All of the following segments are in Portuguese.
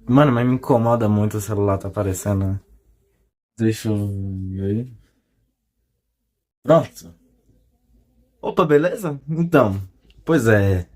Mano, mas me incomoda muito o celular tá aparecendo, né? Deixa eu ver. Pronto. Opa, beleza? Então, pois é.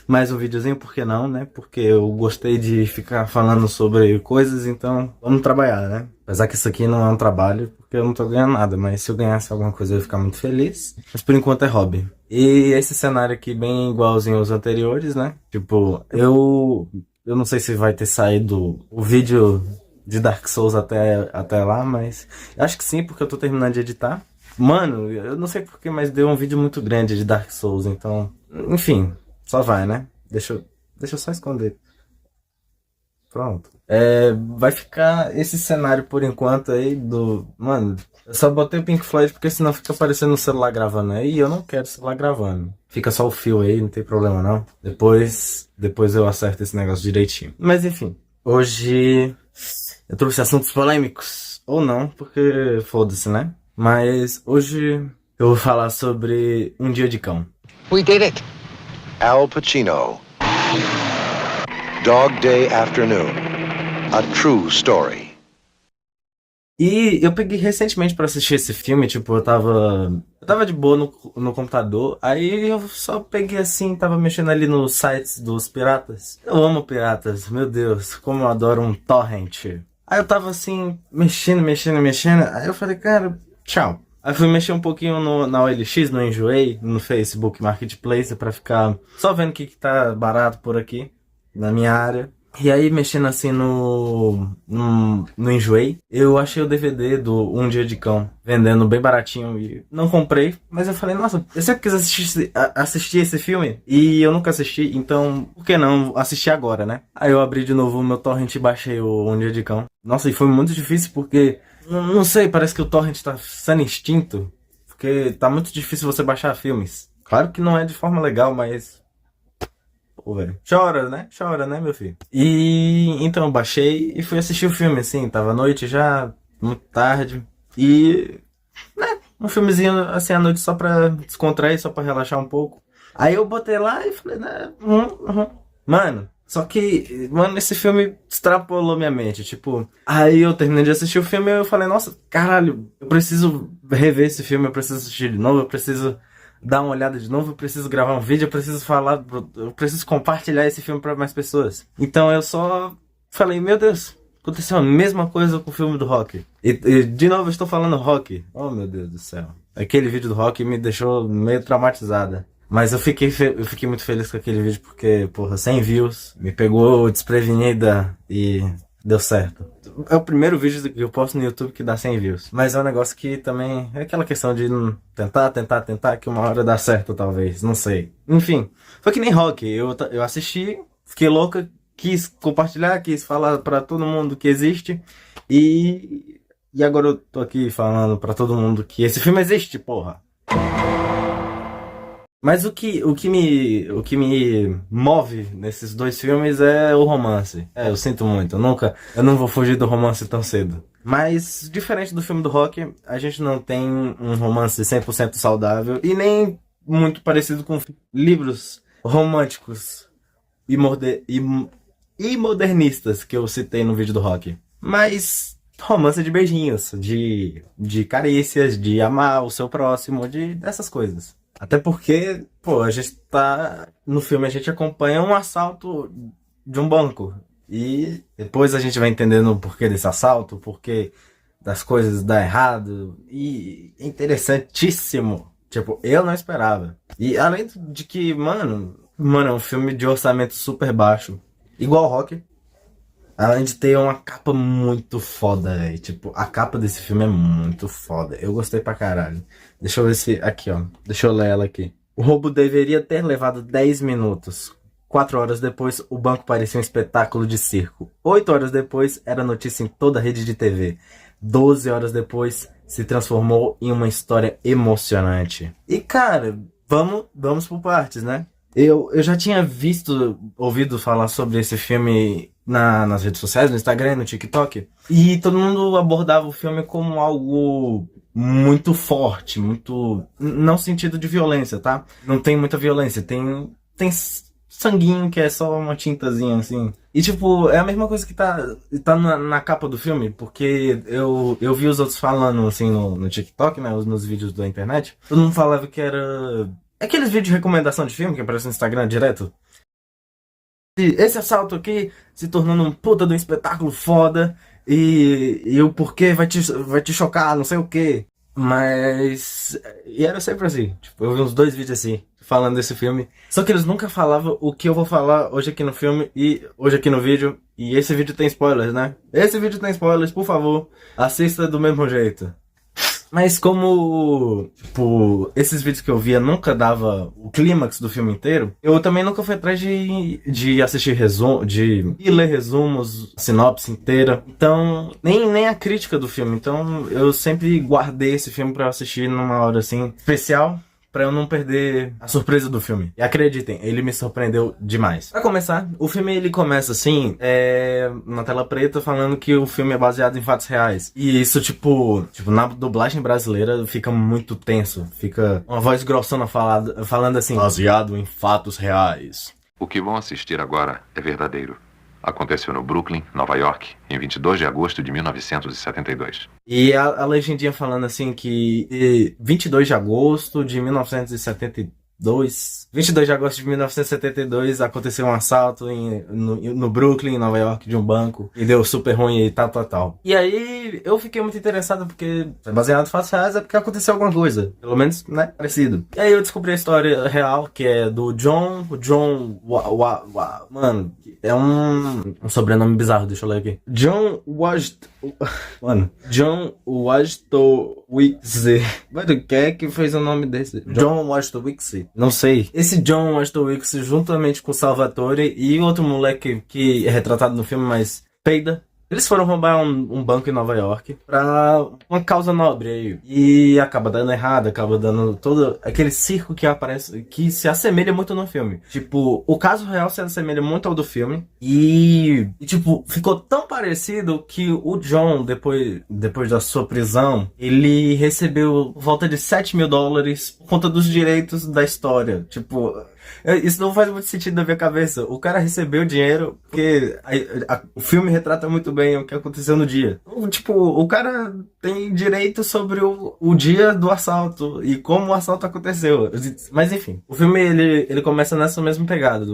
Mais um videozinho, por que não, né? Porque eu gostei de ficar falando sobre coisas, então vamos trabalhar, né? Apesar que isso aqui não é um trabalho, porque eu não tô ganhando nada, mas se eu ganhasse alguma coisa eu ia ficar muito feliz. Mas por enquanto é hobby. E esse cenário aqui bem igualzinho aos anteriores, né? Tipo, eu não sei se vai ter saído o vídeo de Dark Souls até lá, mas eu acho que sim, porque eu tô terminando de editar. Mano, eu não sei porquê, mas deu um vídeo muito grande de Dark Souls, então. Enfim, só vai, né? Deixa eu só esconder. Pronto. Vai ficar esse cenário por enquanto aí do. Mano, eu só botei o Pink Floyd porque senão fica aparecendo o celular gravando aí e eu não quero celular gravando. Fica só o fio aí, não tem problema não. Depois eu acerto esse negócio direitinho. Mas enfim, hoje eu trouxe assuntos polêmicos. Ou não, porque foda-se, né? Mas hoje eu vou falar sobre Um Dia de Cão. We did it. Al Pacino. Dog Day Afternoon. A true story. E eu peguei recentemente pra assistir esse filme, tipo, eu tava de boa no computador, aí eu só peguei assim, tava mexendo ali nos sites dos piratas. Eu amo piratas, meu Deus, como eu adoro um torrent. Aí eu tava assim, mexendo, aí eu falei, cara, tchau. Aí fui mexer um pouquinho na OLX, no Enjoei, no Facebook Marketplace, pra ficar só vendo o que tá barato por aqui, na minha área. E aí, mexendo assim no Enjoei, eu achei o DVD do Um Dia de Cão, vendendo bem baratinho e não comprei. Mas eu falei, nossa, eu sempre quis assistir esse filme e eu nunca assisti, então por que não assistir agora, né? Aí eu abri de novo o meu torrent e baixei o Um Dia de Cão. Nossa, e foi muito difícil porque, não sei, parece que o torrent tá sendo extinto, porque tá muito difícil você baixar filmes. Claro que não é de forma legal, mas pô, velho. Chora, né, meu filho? E então eu baixei e fui assistir o filme, assim, tava à noite já, muito tarde. E, né, um filmezinho assim à noite só pra descontrair, só pra relaxar um pouco. Aí eu botei lá e falei, né, Mano, só que, mano, esse filme extrapolou minha mente. Tipo, aí eu terminei de assistir o filme e eu falei, nossa, caralho, eu preciso rever esse filme, eu preciso assistir de novo, eu preciso dar uma olhada de novo, eu preciso gravar um vídeo, eu preciso falar, eu preciso compartilhar esse filme pra mais pessoas. Então eu só falei, meu Deus, aconteceu a mesma coisa com o filme do Rock. E de novo eu estou falando Rock. Oh meu Deus do céu. Aquele vídeo do Rock me deixou meio traumatizada. Mas eu fiquei muito feliz com aquele vídeo porque, porra, 100 views, me pegou desprevenida e deu certo. É o primeiro vídeo que eu posto no YouTube que dá 100 views. Mas é um negócio que também é aquela questão de tentar, que uma hora dá certo, talvez. Não sei. Enfim, foi que nem Rock. Eu assisti, fiquei louca, quis compartilhar, quis falar pra todo mundo que existe. E agora eu tô aqui falando pra todo mundo que esse filme existe, porra. Mas o que me move nesses dois filmes é o romance. Eu sinto muito. Eu não vou fugir do romance tão cedo. Mas, diferente do filme do Rock, a gente não tem um romance 100% saudável e nem muito parecido com livros românticos e, e modernistas que eu citei no vídeo do Rock. Mas romance de beijinhos, de carícias, de amar o seu próximo, dessas coisas. Até porque, pô, a gente tá. No filme a gente acompanha um assalto de um banco. E depois a gente vai entendendo o porquê desse assalto, o porquê das coisas dar errado. E é interessantíssimo. Tipo, eu não esperava. E além de que, mano, é um filme de orçamento super baixo. Igual Rock. Além de ter uma capa muito foda, velho. Tipo, a capa desse filme é muito foda. Eu gostei pra caralho. Deixa eu ver se. Aqui, ó. Deixa eu ler ela aqui. O roubo deveria ter levado 10 minutos. 4 horas depois, o banco parecia um espetáculo de circo. 8 horas depois, era notícia em toda a rede de TV. 12 horas depois, se transformou em uma história emocionante. E, cara, vamos por partes, né? Eu já tinha ouvido falar sobre esse filme nas redes sociais, no Instagram e no TikTok. E todo mundo abordava o filme como algo muito forte, muito. Não sentido de violência, tá? Não tem muita violência, tem sanguinho que é só uma tintazinha assim. E, tipo, é a mesma coisa que tá na capa do filme, porque eu vi os outros falando, assim, no TikTok, né, nos vídeos da internet. Todo mundo falava que era aqueles vídeos de recomendação de filme que aparece no Instagram direto. E esse assalto aqui se tornando um puta de um espetáculo foda, e o porquê vai te chocar, não sei o quê. Mas. E era sempre assim. Tipo, eu vi uns 2 vídeos assim, falando desse filme. Só que eles nunca falavam o que eu vou falar hoje aqui no filme e hoje aqui no vídeo. E esse vídeo tem spoilers, né? Esse vídeo tem spoilers, por favor, assista do mesmo jeito. Mas como, tipo, esses vídeos que eu via nunca dava o clímax do filme inteiro, eu também nunca fui atrás de assistir resumo, de ir ler resumos, sinopse inteira. Então, nem a crítica do filme. Então, eu sempre guardei esse filme pra assistir numa hora, assim, especial, pra eu não perder a surpresa do filme. E acreditem, ele me surpreendeu demais. Pra começar, o filme ele começa assim, na tela preta, falando que o filme é baseado em fatos reais. E isso, tipo na dublagem brasileira fica muito tenso. Fica uma voz grossona falando assim, baseado em fatos reais. O que vão assistir agora é verdadeiro. Aconteceu no Brooklyn, Nova York, em 22 de agosto de 1972. E a legendinha falando assim que 22 de agosto de 1972, 22 de agosto de 1972 aconteceu um assalto no Brooklyn, em Nova York, de um banco, e deu super ruim e tal. E aí eu fiquei muito interessado porque, baseado em fatos reais, é porque aconteceu alguma coisa, pelo menos, né, parecido. E aí eu descobri a história real, que é do John, mano, é um sobrenome bizarro, deixa eu ler aqui. John Wojtowicz. Mano, quem é que fez o nome desse? John Wojtowicz. Não sei. Esse John Wojtowicz, juntamente com o Salvatore e outro moleque que é retratado no filme, mas peida. Eles foram roubar um banco em Nova York pra uma causa nobre aí. E acaba dando errado, acaba dando todo aquele circo que aparece, que se assemelha muito no filme. Tipo, o caso real se assemelha muito ao do filme. E tipo, ficou tão parecido que o John, depois da sua prisão, ele recebeu volta de $7.000 por conta dos direitos da história. Tipo, isso não faz muito sentido na minha cabeça. O cara recebeu dinheiro porque o filme retrata muito bem o que aconteceu no dia. Tipo, o cara tem direito sobre o dia do assalto e como o assalto aconteceu. Mas enfim, o filme ele começa nessa mesma pegada,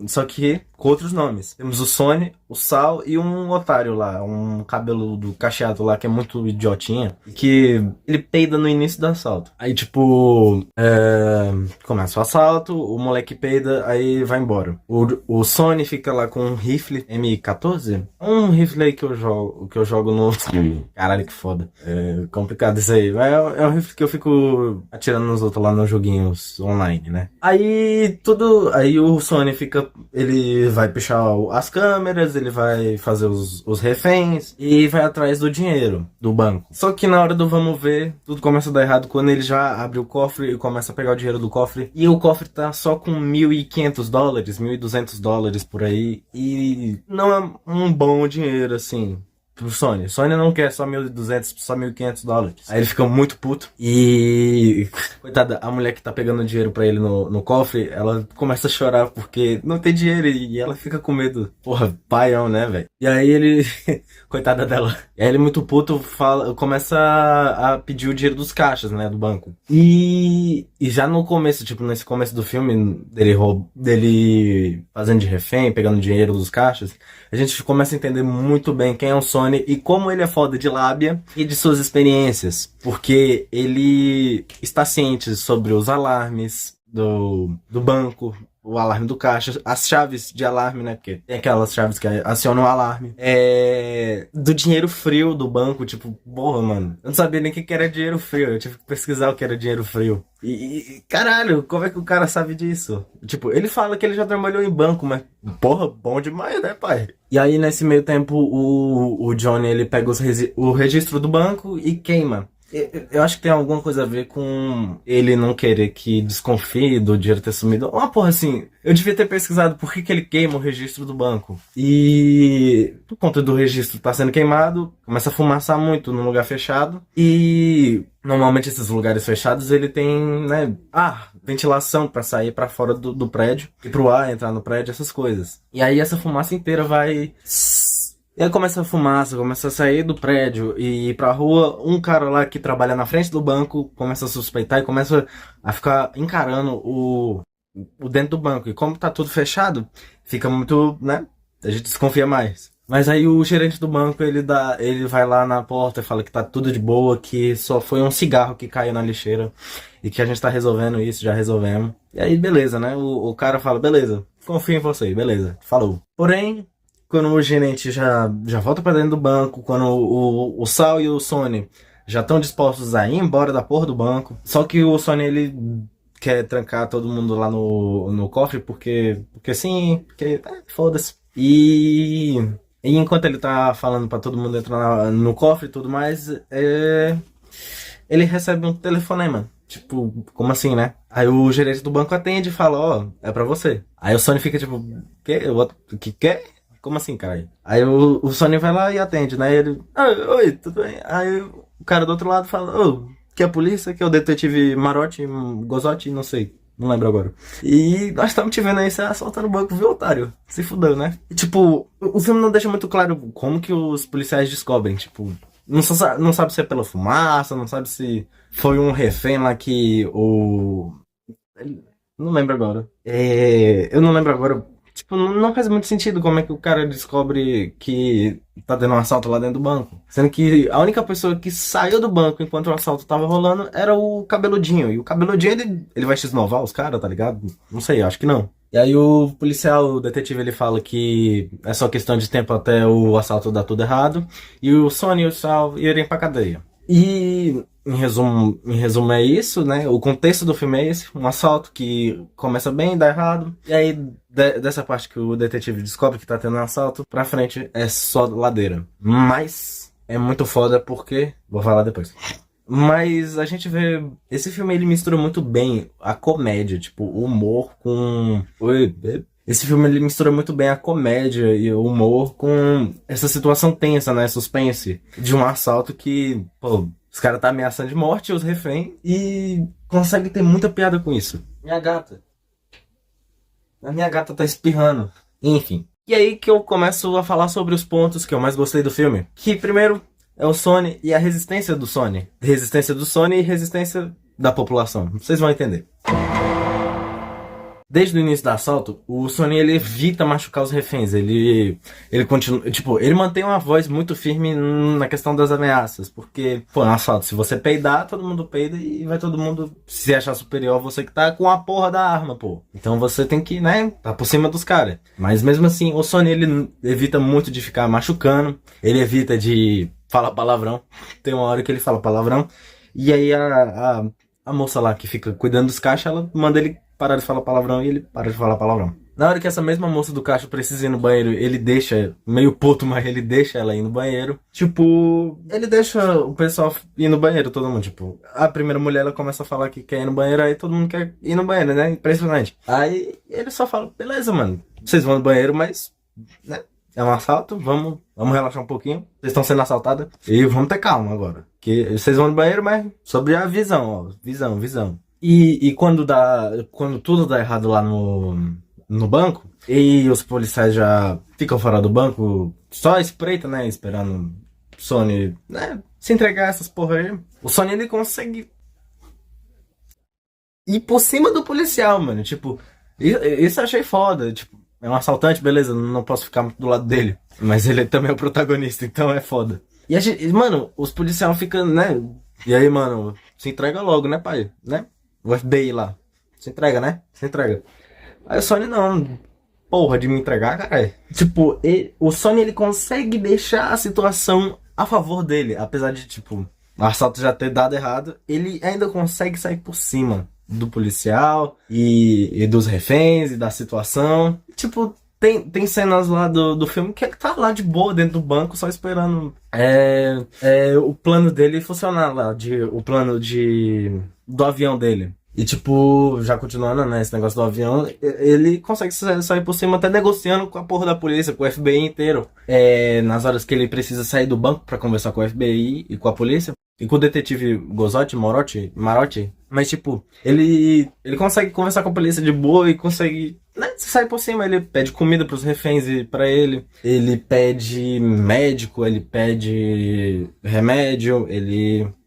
só que com outros nomes. Temos o Sonny, o Sal e um otário lá, um cabeludo cacheado lá que é muito idiotinha, que ele peida no início do assalto. Aí tipo, começa o assalto, o moleque peida, aí vai embora. O Sonny fica lá com um rifle M14, um rifle aí que eu jogo no... Caralho, que foda. É complicado isso aí. É um rifle que eu fico atirando nos outros lá nos joguinhos online, né? Aí o Sonny fica... Ele vai puxar as câmeras, ele vai fazer os reféns e vai atrás do dinheiro do banco. Só que na hora do vamos ver, tudo começa a dar errado quando ele já abre o cofre e começa a pegar o dinheiro do cofre. E o cofre tá só com $1.500, $1.200 por aí. E não é um bom dinheiro, assim, pro Sony. Sony não quer só 1.200, só $1.500. Aí ele fica muito puto. E... coitada, a mulher que tá pegando dinheiro pra ele no cofre, ela começa a chorar porque não tem dinheiro e ela fica com medo. Porra, paião, né, velho? E aí ele... coitada dela. E aí ele muito puto começa a pedir o dinheiro dos caixas, né, do banco. E já no começo, tipo, nesse começo do filme, dele fazendo de refém, pegando dinheiro dos caixas, a gente começa a entender muito bem quem é o Sonny e como ele é foda de lábia e de suas experiências. Porque ele está ciente sobre os alarmes do banco, o alarme do caixa, as chaves de alarme, né? Porque tem aquelas chaves que acionam o alarme. Do dinheiro frio do banco, tipo, porra, mano. Eu não sabia nem o que era dinheiro frio. Eu tive que pesquisar o que era dinheiro frio. E caralho, como é que o cara sabe disso? Tipo, ele fala que ele já trabalhou em banco, mas porra, bom demais, né, pai? E aí, nesse meio tempo, o Johnny, ele pega o registro do banco e queima. Eu acho que tem alguma coisa a ver com ele não querer que desconfie do dinheiro ter sumido. Uma porra assim, eu devia ter pesquisado por que ele queima o registro do banco. E por conta do registro tá sendo queimado, começa a fumaçar muito num lugar fechado. E normalmente esses lugares fechados ele tem, né, ventilação pra sair pra fora do prédio e pro ar entrar no prédio, essas coisas. E aí essa fumaça inteira vai. E aí começa a fumaça, começa a sair do prédio e ir pra rua. Um cara lá que trabalha na frente do banco começa a suspeitar e começa a ficar encarando o dentro do banco. E como tá tudo fechado, fica muito, né? A gente desconfia mais. Mas aí o gerente do banco, ele vai lá na porta e fala que tá tudo de boa, que só foi um cigarro que caiu na lixeira e que a gente tá resolvendo isso, já resolvemos. E aí, beleza, né? O cara fala, beleza, confio em você, beleza, falou. Porém, quando o gerente já volta pra dentro do banco, quando o Sal e o Sony já estão dispostos a ir embora da porra do banco, só que o Sony, ele quer trancar todo mundo lá no cofre, porque sim, porque foda-se. E enquanto ele tá falando pra todo mundo entrar no cofre e tudo mais, ele recebe um telefonema. Tipo, como assim, né? Aí o gerente do banco atende e fala, ó, é pra você. Aí o Sony fica tipo, que? Como assim, cara? Aí o Sony vai lá e atende, né? Ele, oi, tudo bem? Aí o cara do outro lado fala, que é a polícia, que é o detetive Marotti, Gozotti, não sei. Não lembro agora. E nós estamos te vendo aí, você assaltando o banco, viu, otário? Se fudeu, né? E, tipo, o filme não deixa muito claro como que os policiais descobrem, tipo... Não sabe se é pela fumaça, não sabe se foi um refém lá que o... Não lembro agora. Eu não lembro agora. Tipo, não faz muito sentido como é que o cara descobre que tá tendo um assalto lá dentro do banco. Sendo que a única pessoa que saiu do banco enquanto o assalto tava rolando era o cabeludinho. E o cabeludinho, ele vai x-novar os caras, tá ligado? Não sei, acho que não. E aí o policial, o detetive, ele fala que é só questão de tempo até o assalto dar tudo errado. E o Sony e o Sal irem pra cadeia. E em resumo é isso, né? O contexto do filme é esse, um assalto que começa bem, dá errado, e aí dessa parte que o detetive descobre que tá tendo um assalto, pra frente é só ladeira. Mas é muito foda porque... Vou falar depois. Mas a gente vê... Esse filme, ele mistura muito bem a comédia, tipo, o humor com... Esse filme, ele mistura muito bem a comédia e o humor com essa situação tensa, né? Suspense. De um assalto que, pô, os caras tá ameaçando de morte os reféns e consegue ter muita piada com isso. Minha gata. A minha gata tá espirrando. Enfim. E aí que eu começo a falar sobre os pontos que eu mais gostei do filme. Que primeiro é o Sony e a resistência do Sony. Resistência do Sony e resistência da população. Vocês vão entender. Desde o início do assalto, o Sony, ele evita machucar os reféns. Ele continua, tipo, ele mantém uma voz muito firme na questão das ameaças, porque, pô, no assalto, se você peidar, todo mundo peida e vai todo mundo se achar superior a você que tá com a porra da arma, pô. Então você tem que, né, tá por cima dos caras. Mas mesmo assim, o Sony, ele evita muito de ficar machucando, ele evita de falar palavrão. Tem uma hora que ele fala palavrão, e aí a moça lá que fica cuidando dos caixas, ela manda ele parar de falar palavrão e ele para de falar palavrão. Na hora que essa mesma moça do caixa precisa ir no banheiro, ele deixa, meio puto, mas ele deixa ela ir no banheiro. Tipo, ele deixa o pessoal ir no banheiro, todo mundo. Tipo, a primeira mulher, ela começa a falar que quer ir no banheiro, aí todo mundo quer ir no banheiro, né? Impressionante. Aí ele só fala, beleza, mano, vocês vão no banheiro, mas, né? É um assalto, vamos relaxar um pouquinho. Vocês estão sendo assaltados e vamos ter calma agora. Que vocês vão no banheiro, mas sobre a visão, ó. Visão. E quando tudo dá errado lá no banco, e os policiais já ficam fora do banco, só espreita, né, esperando o Sony, né, se entregar a essas porra aí. O Sony, ele consegue ir por cima do policial, mano, tipo, isso eu achei foda, tipo, é um assaltante, beleza, não posso ficar muito do lado dele, mas ele também é o protagonista, então é foda. E a gente, mano, os policiais ficam, né, e aí, mano, se entrega logo, né, pai, né? O FBI lá. Se entrega, né? Se entrega. Aí o Sony não. Porra de me entregar, cara. Tipo, o Sony, ele consegue deixar a situação a favor dele. Apesar de, tipo, o assalto já ter dado errado. Ele ainda consegue sair por cima do policial e dos reféns e da situação. Tipo, Tem cenas lá do filme que ele tá lá de boa dentro do banco, só esperando o plano dele funcionar lá, o plano do avião dele. E tipo, já continuando, né, esse negócio do avião, ele consegue sair por cima até negociando com a porra da polícia, com o FBI inteiro. Nas horas que ele precisa sair do banco pra conversar com o FBI e com a polícia. E com o detetive Gozotti, Marotti. Mas tipo, ele consegue conversar com a polícia de boa e consegue, né, sair por cima. Ele pede comida pros reféns e pra ele. Ele pede médico, ele pede remédio,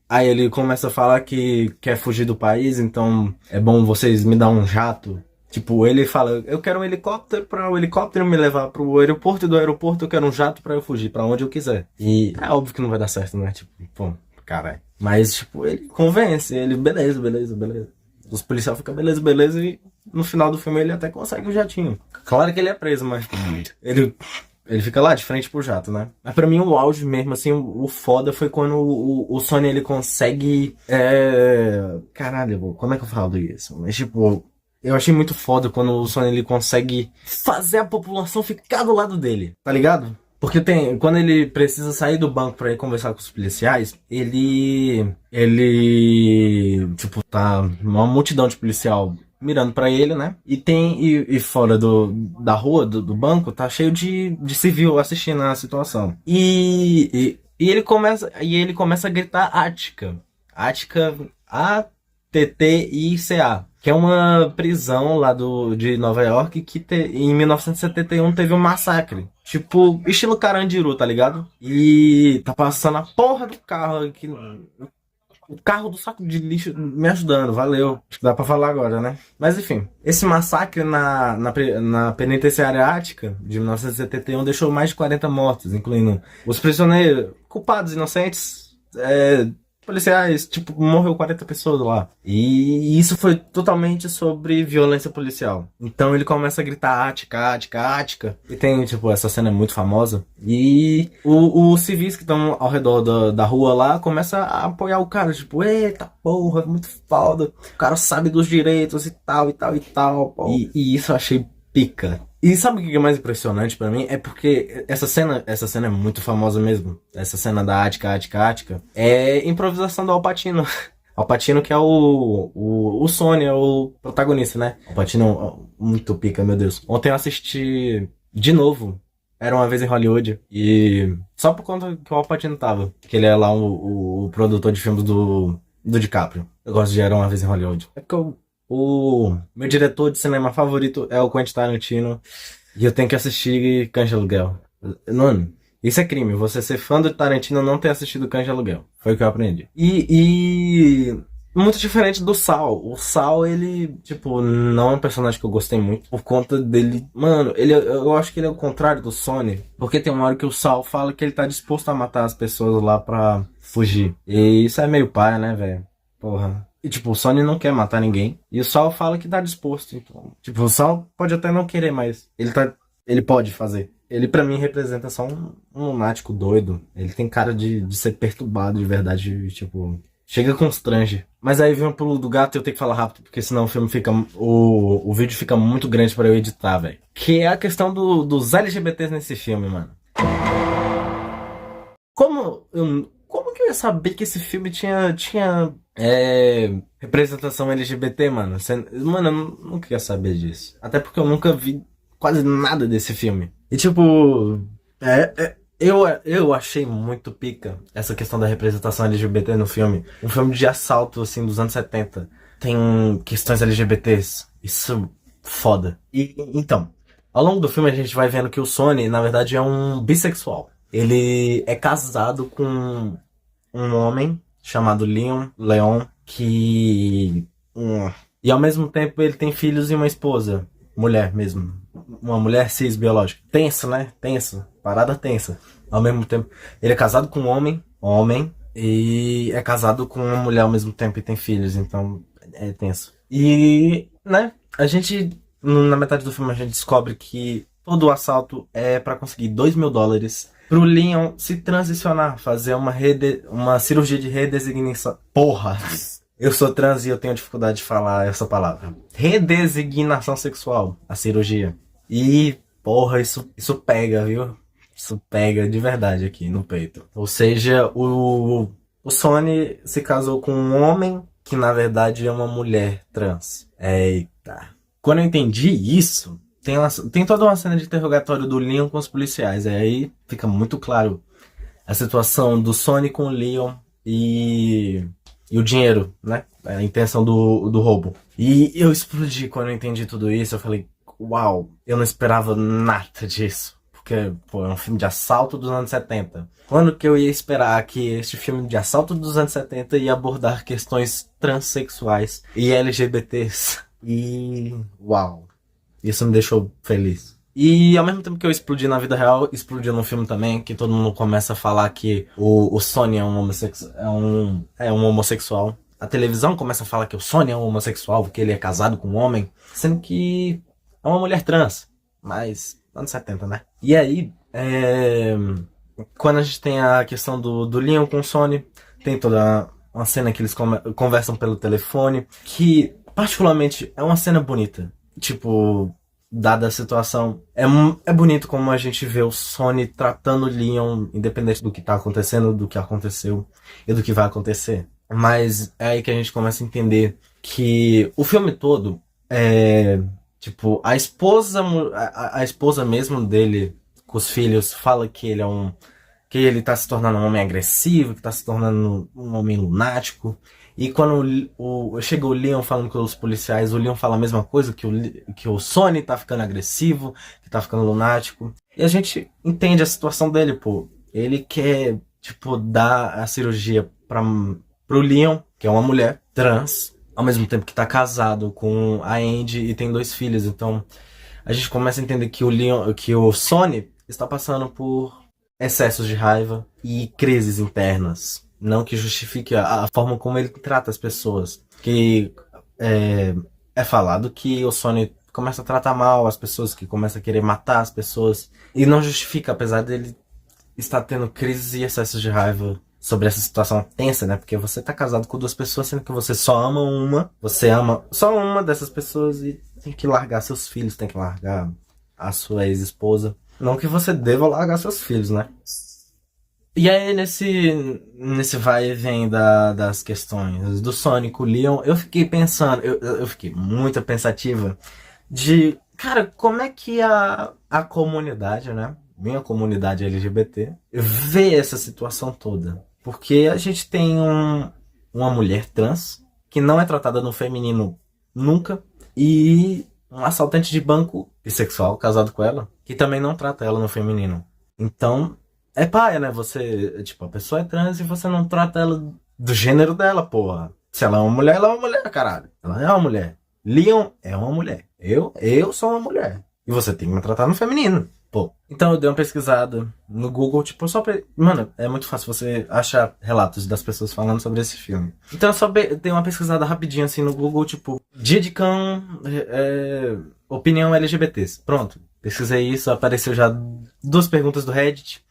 Aí ele começa a falar que quer fugir do país, então é bom vocês me dar um jato. Tipo, ele fala, eu quero um helicóptero pra o helicóptero me levar pro aeroporto, e do aeroporto eu quero um jato pra eu fugir, pra onde eu quiser. E é óbvio que não vai dar certo, né? Tipo, pô, caralho. Mas, tipo, ele convence, ele, beleza. Os policiais ficam, beleza, e no final do filme ele até consegue o jatinho. Claro que ele é preso, mas ele fica lá de frente pro jato, né? Mas pra mim o auge mesmo, assim, o foda foi quando o Sony, ele consegue... Caralho, como é que eu falo isso? Mas tipo, eu achei muito foda quando o Sony, ele consegue fazer a população ficar do lado dele, tá ligado? Porque quando ele precisa sair do banco pra ir conversar com os policiais, ele tipo, tá uma multidão de policial mirando pra ele, né? E fora da rua, do banco, tá cheio de civil assistindo a situação. E ele começa a gritar Ática. Ática, ATTICA. Que é uma prisão lá de Nova York que em 1971 teve um massacre. Tipo, estilo Carandiru, tá ligado? E tá passando a porra do carro aqui. O carro do saco de lixo me ajudando, valeu. Acho que dá pra falar agora, né? Mas enfim, esse massacre na penitenciária Ática de 1971 deixou mais de 40 mortos, incluindo os prisioneiros, culpados, inocentes, policiais, tipo, morreu 40 pessoas lá. E isso foi totalmente sobre violência policial. Então ele começa a gritar Ática. E tem, tipo, essa cena é muito famosa. E os civis que estão ao redor da rua lá começam a apoiar o cara. Tipo, eita porra, muito foda. O cara sabe dos direitos e tal. E isso eu achei pica. E sabe o que é mais impressionante pra mim? É porque essa cena é muito famosa mesmo. Essa cena da Ática é improvisação do Al Pacino. Al Pacino, que é o Sony, é o protagonista, né? Al Pacino, muito pica, meu Deus. Ontem eu assisti de novo Era Uma Vez em Hollywood. E só por conta que o Al Pacino tava. Que ele é lá o produtor de filmes do DiCaprio. Eu gosto de Era Uma Vez em Hollywood. É porque o meu diretor de cinema favorito é o Quentin Tarantino. E eu tenho que assistir Cães de Aluguel. Mano, isso é crime. Você ser fã do Tarantino e não ter assistido Cães de Aluguel. Foi o que eu aprendi. E muito diferente do Saul. O Saul, ele, tipo, não é um personagem que eu gostei muito. Por conta dele... Mano, eu acho que ele é o contrário do Sony. Porque tem uma hora que o Saul fala que ele tá disposto a matar as pessoas lá pra fugir. E isso é meio paia, né, velho? Porra. E tipo, o Sony não quer matar ninguém. E o Saul fala que tá disposto. Então, tipo, o Saul pode até não querer, mas ele pode fazer. Ele pra mim representa só um lunático doido. Ele tem cara de ser perturbado de verdade. Tipo, chega constrange. Mas aí vem o pulo do gato e eu tenho que falar rápido, porque senão o filme fica... O vídeo fica muito grande pra eu editar, velho. Que é a questão dos LGBTs nesse filme, mano. Como que eu ia saber que esse filme tinha representação LGBT, mano? Mano, eu nunca ia saber disso. Até porque eu nunca vi quase nada desse filme. E tipo, eu achei muito pica essa questão da representação LGBT no filme. Um filme de assalto, assim, dos anos 70. Tem questões LGBTs. Isso foda. E então, ao longo do filme a gente vai vendo que o Sony, na verdade, é um bissexual. Ele é casado com um homem chamado Leon, que... E ao mesmo tempo ele tem filhos e uma esposa. Mulher mesmo. Uma mulher cis biológica. Tenso, né? Tenso. Parada tensa. Ao mesmo tempo, ele é casado com um homem, e é casado com uma mulher ao mesmo tempo e tem filhos, então é tenso. E, né, a gente, na metade do filme, a gente descobre que todo o assalto é pra conseguir $2.000 pro Leon se transicionar, fazer uma cirurgia de redesignação. Porra! Eu sou trans e eu tenho dificuldade de falar essa palavra. Redesignação sexual, a cirurgia. E porra, isso pega, viu? Isso pega de verdade aqui no peito. Ou seja, o Sony se casou com um homem que na verdade é uma mulher trans. Eita. Quando eu entendi isso, tem toda uma cena de interrogatório do Leon com os policiais. Aí fica muito claro a situação do Sony com o Leon e o dinheiro, né? A intenção do roubo. E eu explodi quando eu entendi tudo isso. Eu falei, uau, eu não esperava nada disso. Porque, pô, é um filme de assalto dos anos 70. Quando que eu ia esperar que este filme de assalto dos anos 70 ia abordar questões transexuais e LGBTs? E, uau, isso me deixou feliz. E ao mesmo tempo que eu explodi na vida real, explodiu no filme também, que todo mundo começa a falar que o Sony é um homossexual. A televisão começa a falar que o Sony é um homossexual, porque ele é casado com um homem, sendo que é uma mulher trans. Mas, anos 70, né? E aí, quando a gente tem a questão do Leon com o Sony, tem toda uma cena que eles conversam pelo telefone, que particularmente é uma cena bonita. Tipo, dada a situação, é bonito como a gente vê o Sony tratando o Leon, independente do que tá acontecendo, do que aconteceu e do que vai acontecer. Mas é aí que a gente começa a entender que o filme todo tipo, a esposa mesmo dele, com os filhos, fala que que ele tá se tornando um homem agressivo, que tá se tornando um homem lunático. E quando chega o Leon falando com os policiais, o Leon fala a mesma coisa, que o Sony tá ficando agressivo, que tá ficando lunático. E a gente entende a situação dele, pô. Ele quer, tipo, dar a cirurgia pro Leon, que é uma mulher trans, ao mesmo tempo que tá casado com a Andy e tem 2 filhos. Então, a gente começa a entender que o Sony está passando por excessos de raiva e crises internas. Não que justifique a forma como ele trata as pessoas. Que é falado que o Sony começa a tratar mal as pessoas, que começa a querer matar as pessoas. E não justifica, apesar dele estar tendo crises e excessos de raiva sobre essa situação tensa, né? Porque você tá casado com 2 pessoas, sendo que você só ama uma. Você ama só uma dessas pessoas e tem que largar seus filhos, tem que largar a sua ex-esposa. Não que você deva largar seus filhos, né? E aí, nesse vai e vem das questões do Sonic, o Leon, eu fiquei pensando, eu fiquei muito pensativa de, cara, como é que a comunidade, né? Minha comunidade LGBT, vê essa situação toda. Porque a gente tem uma mulher trans que não é tratada no feminino nunca e um assaltante de banco bissexual casado com ela que também não trata ela no feminino. Então, é paia, né? Você, tipo, a pessoa é trans e você não trata ela do gênero dela, porra. Se ela é uma mulher, ela é uma mulher, caralho. Ela é uma mulher. Leon é uma mulher. Eu sou uma mulher. E você tem que me tratar no feminino. Pô. Então eu dei uma pesquisada no Google, tipo, só pra... Mano, é muito fácil você achar relatos das pessoas falando sobre esse filme. Então eu só dei uma pesquisada rapidinho assim no Google, tipo, dia de cão, opinião LGBTs. Pronto. Pesquisei isso, apareceu já 2 perguntas do Reddit.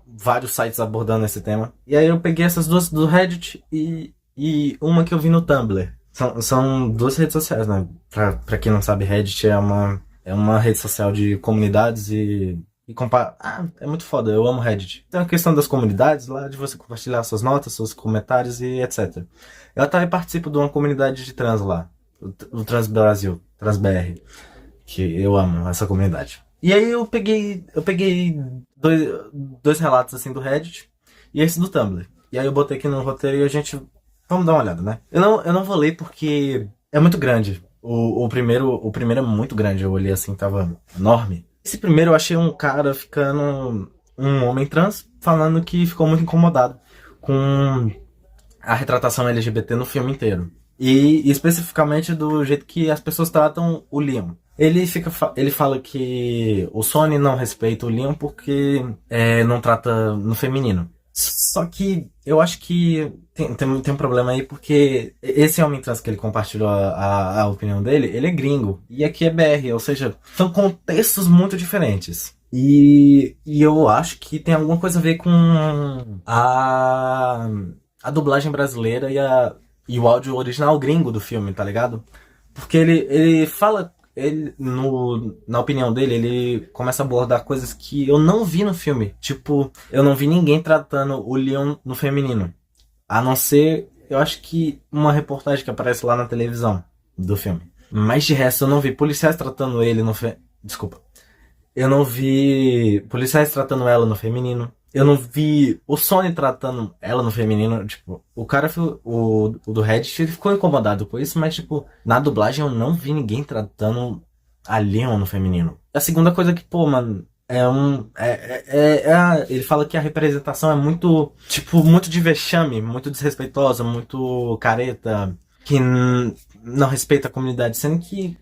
Vários sites abordando esse tema. E aí eu peguei essas 2 do Reddit e uma que eu vi no Tumblr. São 2 redes sociais, né? Pra quem não sabe, Reddit é uma rede social de comunidades é muito foda, eu amo Reddit. Tem a questão das comunidades lá, de você compartilhar suas notas, seus comentários e etc. Eu também participo de uma comunidade de trans lá, o Trans Brasil, Trans BR, que eu amo essa comunidade. E aí eu peguei 2 relatos assim do Reddit e esse do Tumblr. E aí eu botei aqui no roteiro e a gente... Vamos dar uma olhada, né? Eu não vou ler porque é muito grande. O primeiro é muito grande, eu olhei assim, tava enorme. Esse primeiro eu achei um cara ficando... Um homem trans falando que ficou muito incomodado com a retratação LGBT no filme inteiro. E especificamente do jeito que as pessoas tratam o Leon. Ele fala que o Sony não respeita o Leon porque não trata no feminino. Só que eu acho que tem um problema aí, porque esse homem trans que ele compartilhou a opinião dele, ele é gringo. E aqui é BR, ou seja, são contextos muito diferentes. E eu acho que tem alguma coisa a ver com a dublagem brasileira e o áudio original gringo do filme, tá ligado? Porque ele fala ele, na opinião dele, ele começa a abordar coisas que eu não vi no filme. Tipo, eu não vi ninguém tratando o Leon no feminino. A não ser, eu acho que uma reportagem que aparece lá na televisão do filme. Mas de resto, eu não vi policiais tratando ele no Desculpa. Eu não vi policiais tratando ela no feminino. Eu não vi o Sony tratando ela no feminino. Tipo, o cara, o do Reddit, ele ficou incomodado com isso, mas, tipo, na dublagem eu não vi ninguém tratando a Leon no feminino. A segunda coisa que, pô, mano, ele fala que a representação é muito, tipo, muito de vexame, muito desrespeitosa, muito careta, que não respeita a comunidade, sendo que,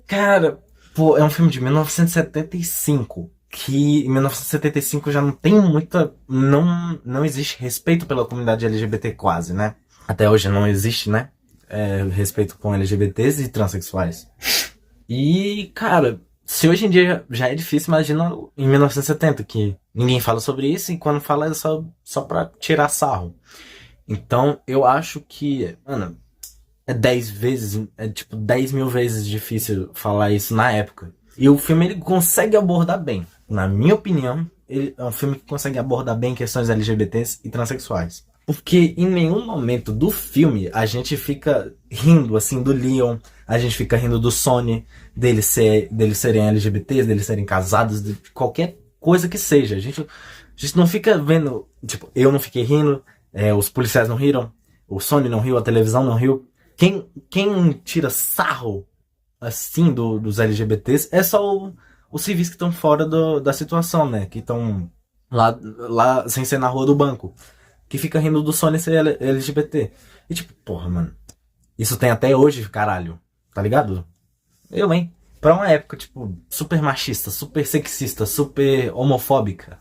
cara, pô, é um filme de 1975, que em 1975 já não tem muita, não existe respeito pela comunidade LGBT quase, né? Até hoje não existe, né? Respeito com LGBTs e transexuais. E, cara, se hoje em dia já é difícil, imagina em 1970, que ninguém fala sobre isso e quando fala é só pra tirar sarro. Então, eu acho que, mano, é 10 vezes, é tipo 10 mil vezes difícil falar isso na época. E o filme, ele consegue abordar bem. Na minha opinião, ele é um filme que consegue abordar bem questões LGBTs e transexuais. Porque em nenhum momento do filme a gente fica rindo, assim, do Leon, a gente fica rindo do Sony, deles serem LGBTs, deles serem casados, de qualquer coisa que seja. A gente não fica vendo, tipo, eu não fiquei rindo, os policiais não riram, o Sony não riu, a televisão não riu. Quem tira sarro, assim, dos LGBTs é só os civis que estão fora da situação, né? Que estão lá sem ser na rua do banco. Que fica rindo do Sony ser LGBT. E tipo, porra, mano. Isso tem até hoje, caralho. Tá ligado? Hein? Pra uma época, tipo, super machista, super sexista, super homofóbica.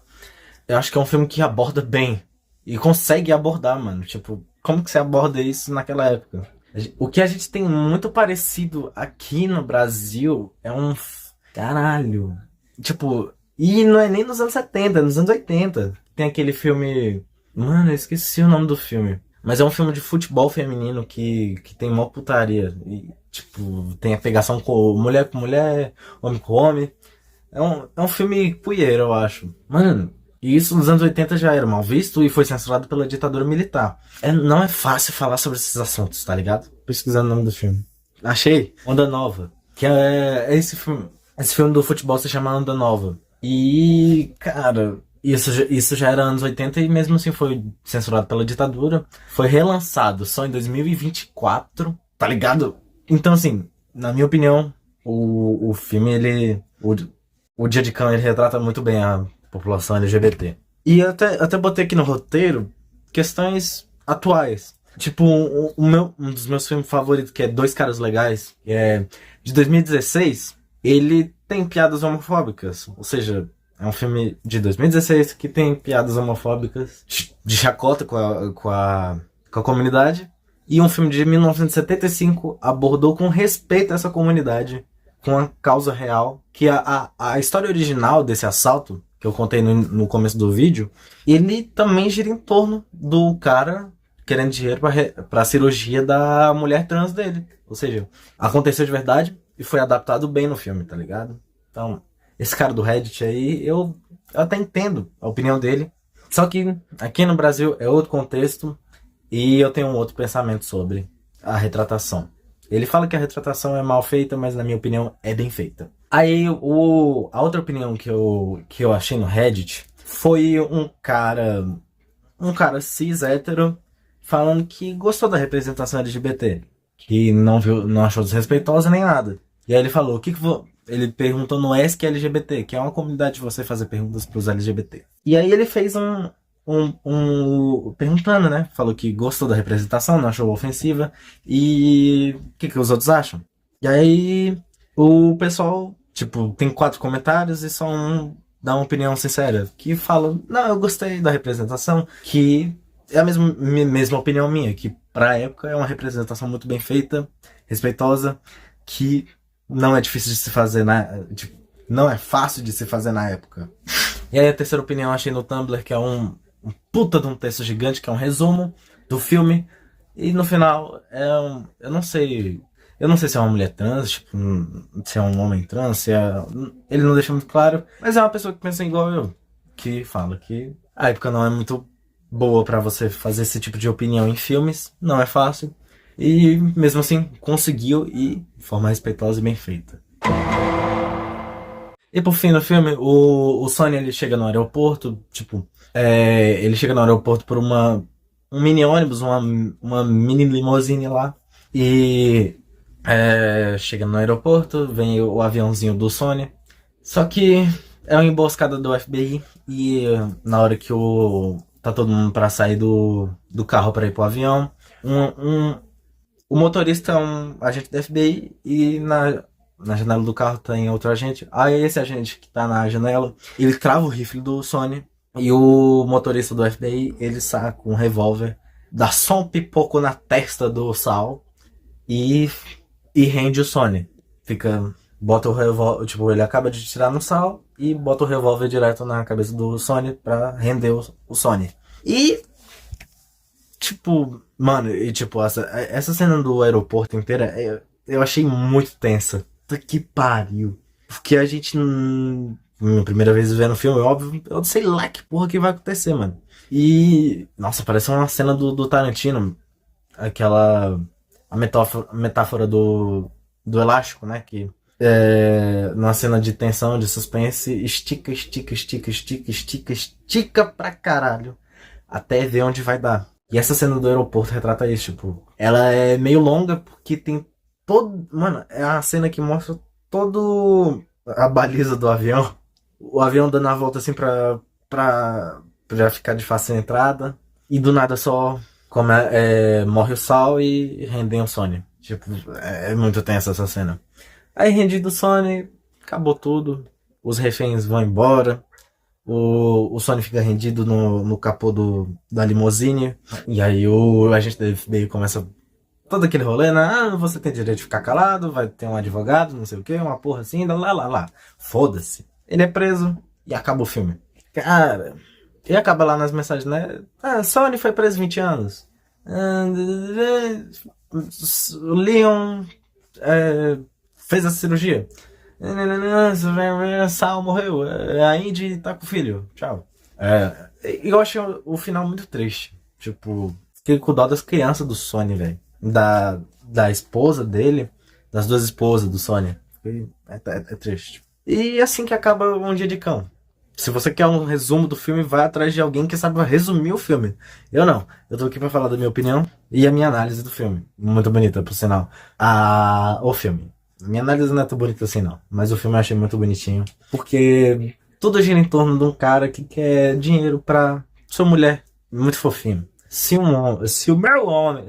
Eu acho que é um filme que aborda bem. E consegue abordar, mano. Tipo, como que você aborda isso naquela época? O que a gente tem muito parecido aqui no Brasil é um... Caralho. Tipo, e não é nem nos anos 70, é nos anos 80. Tem aquele filme... Mano, eu esqueci o nome do filme. Mas é um filme de futebol feminino que tem mó putaria. E, tipo, tem a pegação com mulher, homem com homem. É um filme queer, eu acho. Mano, e isso nos anos 80 já era mal visto e foi censurado pela ditadura militar. Não é fácil falar sobre esses assuntos, tá ligado? Pesquisando o nome do filme. Achei. Onda Nova. Que é esse filme. Esse filme do futebol se chama Onda Nova. E, cara... Isso já era anos 80 e mesmo assim foi censurado pela ditadura. Foi relançado só em 2024, tá ligado? Então, assim, na minha opinião, o filme, o Dia de Cão, ele retrata muito bem a população LGBT. E eu até botei aqui no roteiro questões atuais. Tipo, um dos meus filmes favoritos, que é Dois Caras Legais, que é de 2016, ele tem piadas homofóbicas. Ou seja... É um filme de 2016 que tem piadas homofóbicas, de chacota com a comunidade. E um filme de 1975 abordou com respeito a essa comunidade, com a causa real. Que a história original desse assalto, que eu contei no começo do vídeo, ele também gira em torno do cara querendo dinheiro pra cirurgia da mulher trans dele. Ou seja, aconteceu de verdade e foi adaptado bem no filme, tá ligado? Então... Esse cara do Reddit aí, eu até entendo a opinião dele. Só que aqui no Brasil é outro contexto e eu tenho um outro pensamento sobre a retratação. Ele fala que a retratação é mal feita, mas na minha opinião é bem feita. Aí a outra opinião que eu achei no Reddit foi um cara cis hétero falando que gostou da representação LGBT, que não achou desrespeitosa nem nada. E aí ele falou, ele perguntou no Ask LGBT, que é uma comunidade de você fazer perguntas pros LGBT. E aí ele fez perguntando, né? Falou que gostou da representação, não achou ofensiva. E o que os outros acham? E aí o pessoal, tipo, tem 4 comentários e só um dá uma opinião sincera. Que fala, não, eu gostei da representação, que é a mesma opinião minha, que pra época é uma representação muito bem feita, respeitosa, que... não é difícil de se fazer não é fácil de se fazer na época. E aí a terceira opinião eu achei no Tumblr, que é um puta de um texto gigante, que é um resumo do filme. E no final eu não sei, Eu não sei se é uma mulher trans, tipo, se é um homem trans, se é... Ele não deixa muito claro, mas é uma pessoa que pensa igual eu, que fala que a época não é muito boa pra você fazer esse tipo de opinião em filmes, não é fácil, e mesmo assim conseguiu e de forma respeitosa e bem feita. E por fim no filme, o Sonny ele chega no aeroporto, tipo, ele chega no aeroporto por um mini ônibus, uma mini limousine lá, e chega no aeroporto, vem o aviãozinho do Sonny, só que é uma emboscada do FBI e na hora que tá todo mundo pra sair do carro pra ir pro avião, o motorista é um agente da FBI e na janela do carro tem outro agente. Aí esse agente que tá na janela, ele trava o rifle do Sonny e o motorista do FBI, ele saca um revólver, dá só um pipoco na testa do Sal e rende o Sonny. Bota o revólver, tipo, ele acaba de tirar no Sal e bota o revólver direto na cabeça do Sonny pra render o Sonny. E tipo, mano, e tipo, essa cena do aeroporto inteira eu achei muito tensa. Puta que pariu. Porque a gente, minha primeira vez vendo o filme, óbvio, eu não sei lá que porra que vai acontecer, mano. E, nossa, parece uma cena do Tarantino. Aquela, a metáfora do elástico, né? Que numa cena de tensão, de suspense, estica, estica, estica, estica, estica, estica pra caralho. Até ver onde vai dar. E essa cena do aeroporto retrata isso, tipo, ela é meio longa porque tem todo, mano, é a cena que mostra todo a baliza do avião. O avião dando a volta assim pra ficar de fácil entrada. E do nada só morre o Sal e rendem o Sonny. Tipo, é muito tensa essa cena. Aí rendido o Sonny, acabou tudo. Os reféns vão embora. O Sonny fica rendido no capô da limusine. E aí o agente da FBI começa todo aquele rolê, né? Ah, você tem direito de ficar calado, vai ter um advogado, não sei o que, uma porra assim, lá. Foda-se. Ele é preso e acaba o filme. Cara, e acaba lá nas mensagens, né? Ah, Sonny foi preso 20 anos. O Leon fez a cirurgia. Sal morreu. A Indy tá com o filho. Tchau. Eu achei o final muito triste. Tipo, fiquei com dó das crianças do Sonny, velho. Da esposa dele. Das duas esposas do Sonny. É triste. E assim que acaba Um Dia de Cão. Se você quer um resumo do filme, vai atrás de alguém que sabe resumir o filme. Eu não. Eu tô aqui pra falar da minha opinião e a minha análise do filme. Muito bonita, por sinal. O filme. Minha análise não é tão bonita assim, não. Mas o filme eu achei muito bonitinho. Porque tudo gira em torno de um cara que quer dinheiro pra sua mulher. Muito fofinho. Se o meu homem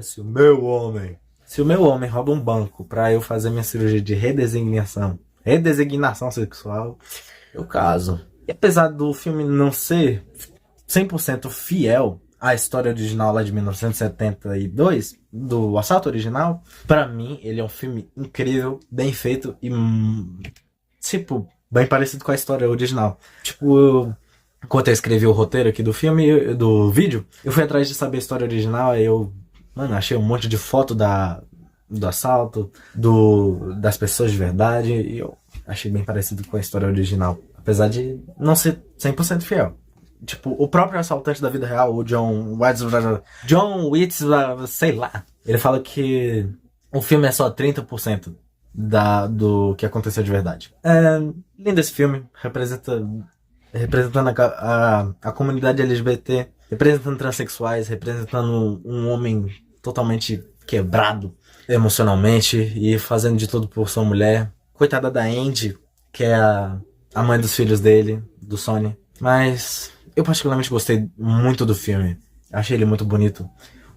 rouba um banco pra eu fazer minha cirurgia de redesignação sexual, eu caso. E apesar do filme não ser 100% fiel à história original lá de 1972, do assalto original, pra mim ele é um filme incrível, bem feito e, tipo, bem parecido com a história original. Tipo, enquanto eu escrevi o roteiro aqui do filme, do vídeo, eu fui atrás de saber a história original e achei um monte de foto do assalto, das pessoas de verdade, e eu achei bem parecido com a história original. Apesar de não ser 100% fiel. Tipo, o próprio assaltante da vida real, o John Witz, sei lá. Ele fala que o filme é só 30% do que aconteceu de verdade. Lindo esse filme, representando a comunidade LGBT, representando transexuais, representando um homem totalmente quebrado emocionalmente e fazendo de tudo por sua mulher. Coitada da Andy, que é a mãe dos filhos dele, do Sonny. Mas eu particularmente gostei muito do filme. Achei ele muito bonito.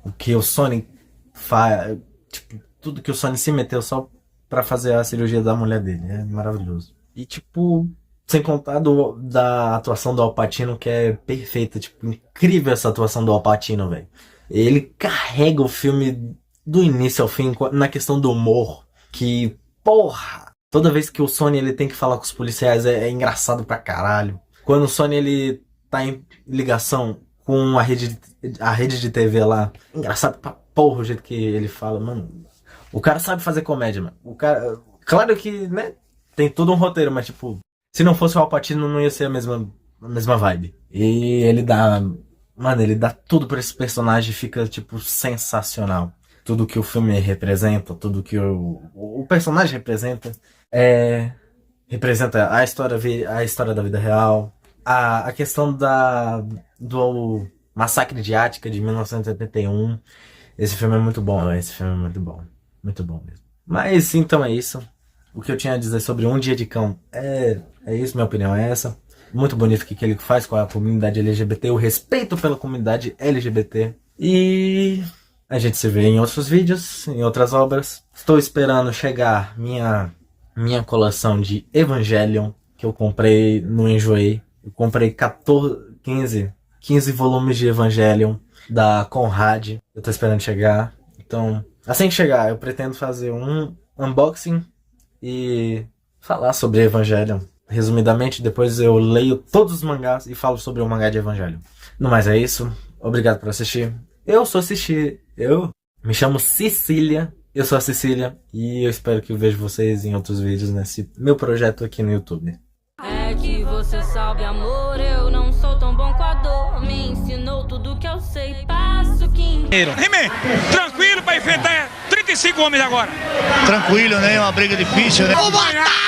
O que o Sonny faz, tipo, tudo que o Sonny se meteu só pra fazer a cirurgia da mulher dele. É maravilhoso. E tipo, sem contar da atuação do Al Pacino, que é perfeita. Tipo, incrível essa atuação do Al Pacino, velho. Ele carrega o filme do início ao fim na questão do humor. Que, porra, toda vez que o Sonny ele tem que falar com os policiais é engraçado pra caralho. Quando o Sonny ele tá em ligação com a rede de TV lá, engraçado pra porra o jeito que ele fala, mano. O cara sabe fazer comédia, mano. O cara... Claro que, né, tem todo um roteiro, mas, tipo, se não fosse o Al Pacino, não ia ser a mesma vibe. E ele dá... Mano, ele dá tudo pra esse personagem e fica, tipo, sensacional. Tudo que o filme representa, tudo que o personagem representa, representa a história da vida real, a questão do massacre de Ática de 1981. Esse filme é muito bom, muito bom mesmo. Mas então é isso. O que eu tinha a dizer sobre Um Dia de Cão é isso, minha opinião é essa. Muito bonito o que ele faz com a comunidade LGBT, o respeito pela comunidade LGBT. E a gente se vê em outros vídeos, em outras obras. Estou esperando chegar minha coleção de Evangelion, que eu comprei no Enjoei. Eu comprei 15 volumes de Evangelion da Conrad. Eu tô esperando chegar. Então, assim que chegar, eu pretendo fazer um unboxing e falar sobre Evangelion. Resumidamente, depois eu leio todos os mangás e falo sobre o mangá de Evangelion. No mais é isso. Obrigado por assistir. Eu me chamo Cecília. Eu sou a Cecília. E eu espero que eu veja vocês em outros vídeos nesse meu projeto aqui no YouTube. É que você sabe, amor, eu não sou tão bom com a dor. Me ensinou tudo que eu sei, passo que... He-Man, tranquilo pra enfrentar 35 homens agora. Tranquilo, né? É uma briga difícil, né?